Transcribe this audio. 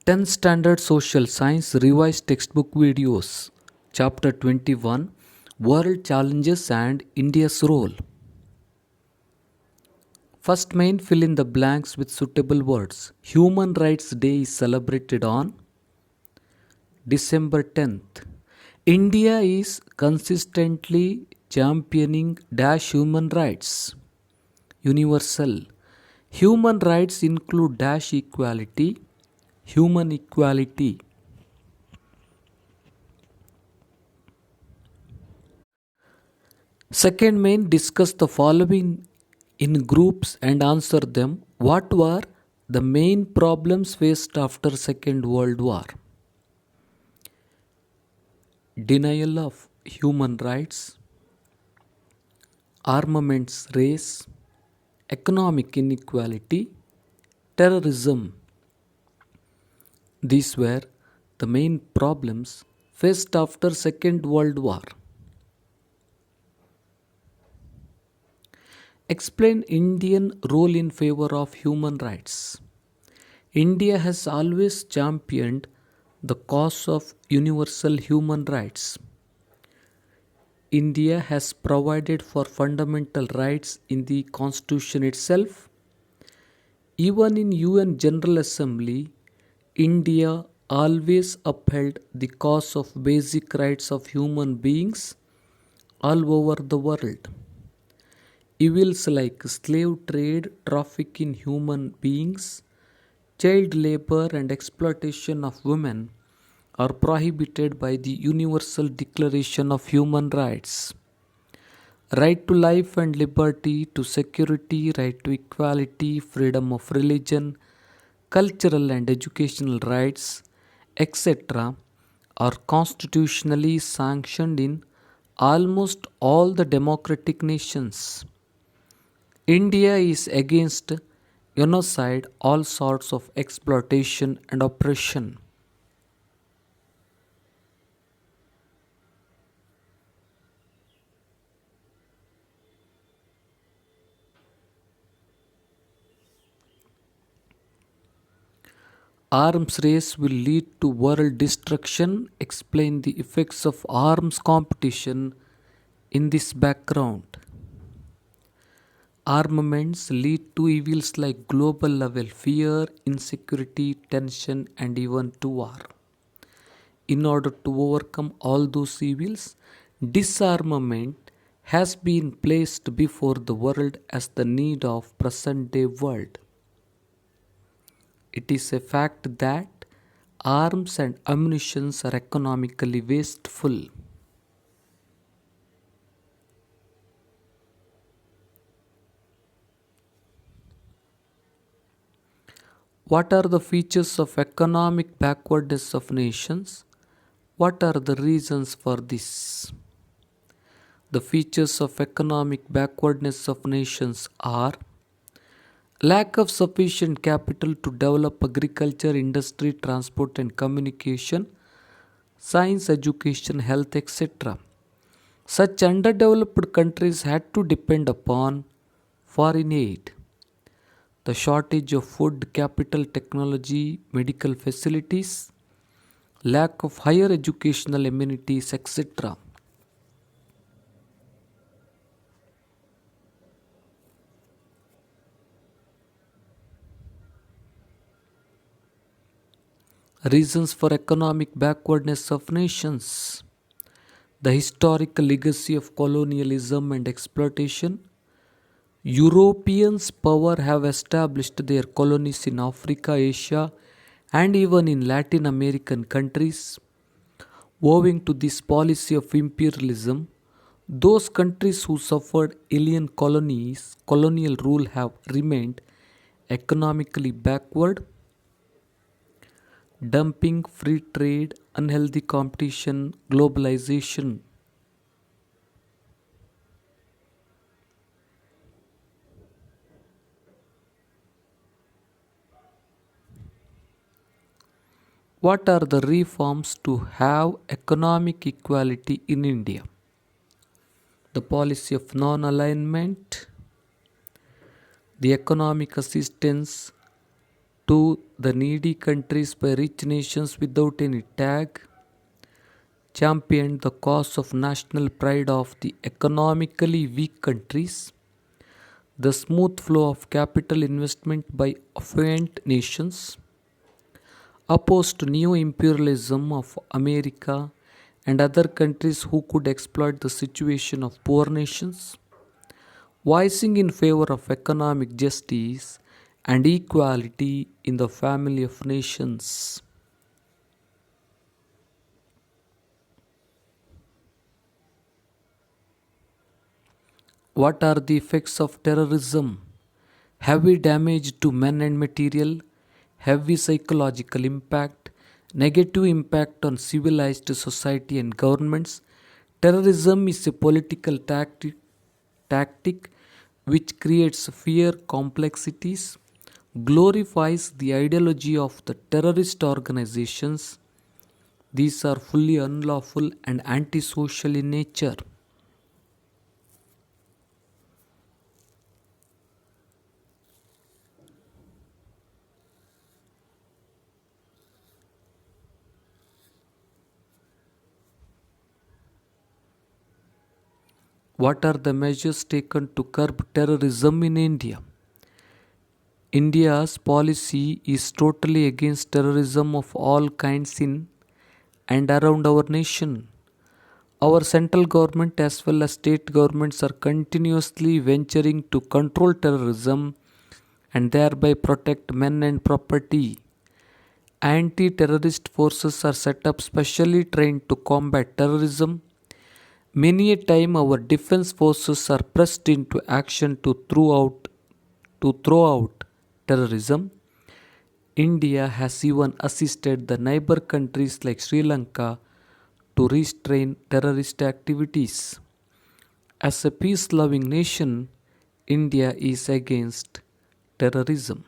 10th Standard Social Science Revised Textbook Videos. Chapter 21 World Challenges and India's Role. First main, fill in the blanks with suitable words. Human Rights Day is celebrated on December 10th. India is consistently championing dash human rights. Universal. Human rights include dash equality. Human equality. Second main, discuss the following in groups and answer them. What were the main problems faced after Second World War? Denial of human rights, armaments race, economic inequality, terrorism. These were the main problems faced after Second World War. Explain Indian role in favor of human rights. India has always championed the cause of universal human rights. India has provided for fundamental rights in the Constitution itself. Even in UN General Assembly, India always upheld the cause of basic rights of human beings all over the world. Evils like slave trade, traffic in human beings, child labor and exploitation of women are prohibited by the Universal Declaration of Human Rights. Right to life and liberty, to security, right to equality, freedom of religion, cultural and educational rights, etc. are constitutionally sanctioned in almost all the democratic nations. India is against genocide, all sorts of exploitation and oppression. Arms race will lead to world destruction. Explain the effects of arms competition in this background. Armaments lead to evils like global level fear, insecurity, tension, and even to war. In order to overcome all those evils, disarmament has been placed before the world as the need of present day world. It is a fact that arms and ammunition are economically wasteful. What are the features of economic backwardness of nations? What are the reasons for this? The features of economic backwardness of nations are lack of sufficient capital to develop agriculture, industry, transport and communication, science, education, health, etc. Such underdeveloped countries had to depend upon foreign aid. The shortage of food, capital, technology, medical facilities, lack of higher educational amenities, etc. Reasons for economic backwardness of nations. The historical legacy of colonialism and exploitation. Europeans' power have established their colonies in Africa, Asia, and even in Latin American countries. Owing to this policy of imperialism, those countries who suffered alien colonial rule have remained economically backward. Dumping, free trade, unhealthy competition, globalization. What are the reforms to have economic equality in India? The policy of non-alignment, the economic assistance to the needy countries by rich nations without any tag, championed the cause of national pride of the economically weak countries, the smooth flow of capital investment by affluent nations, opposed neo-imperialism of America and other countries who could exploit the situation of poor nations, voicing in favor of economic justice and equality in the family of nations. What are the effects of terrorism? Heavy damage to men and material, heavy psychological impact, negative impact on civilized society and governments. Terrorism is a political tactic which creates fear, complexities, glorifies the ideology of the terrorist organizations. These are fully unlawful and antisocial in nature. What are the measures taken to curb terrorism in India? India's policy is totally against terrorism of all kinds in and around our nation. Our central government as well as state governments are continuously venturing to control terrorism and thereby protect men and property. Anti terrorist forces are set up specially trained to combat terrorism. Many a time our defense forces are pressed into action to throw out terrorism. India has even assisted the neighbor countries like Sri Lanka to restrain terrorist activities. As a peace loving nation, India is against terrorism.